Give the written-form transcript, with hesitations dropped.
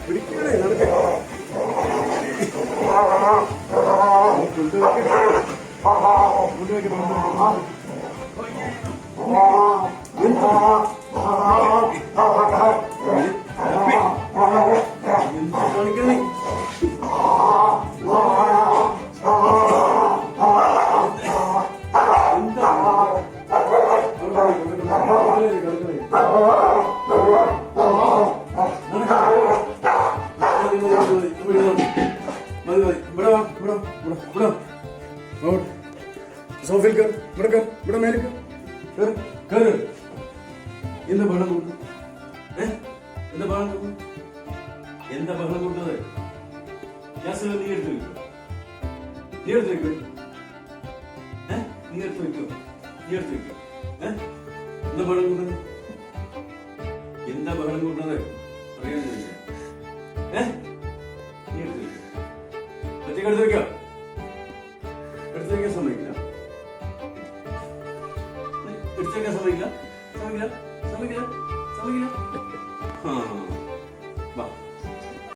പിടിക്കണേ നടക്കേ കാണിക്കണേ സോഫയിൽ കയറി ഇവിടെ കയറി ഇവിടെ മേലെ കയറി കയറി എന്താ ബഹളം കൊടുക്കും എന്താ ബഹളം കൊടുക്കും എന്താ ബഹളം കൊടുത്തത് ഗ്യാസ് നീ എടുത്ത് വെക്കോ നീ എടുത്ത് വെക്കോ നീ എടുത്ത് വെക്കോ നീ എടുത്ത് വെക്കോ എന്താ ബഹളം കൂട്ടുന്നത് എന്താ ബഹളം കൂട്ടുന്നത് അറിയാൻ ചോദിക്കാം നീ എടുത്ത് വെക്കോ ഒറ്റയ്ക്ക് എടുത്ത് വെക്കോ എടുത്ത് വെക്കാൻ സമ്മതിക്കില്ല എടുത്ത് വെക്കാൻ സമ്മതിക്കില്ല സമ്മതിക്കില്ല സമ്മതിക്കില്ല സമ്മതിക്കില്ല വാ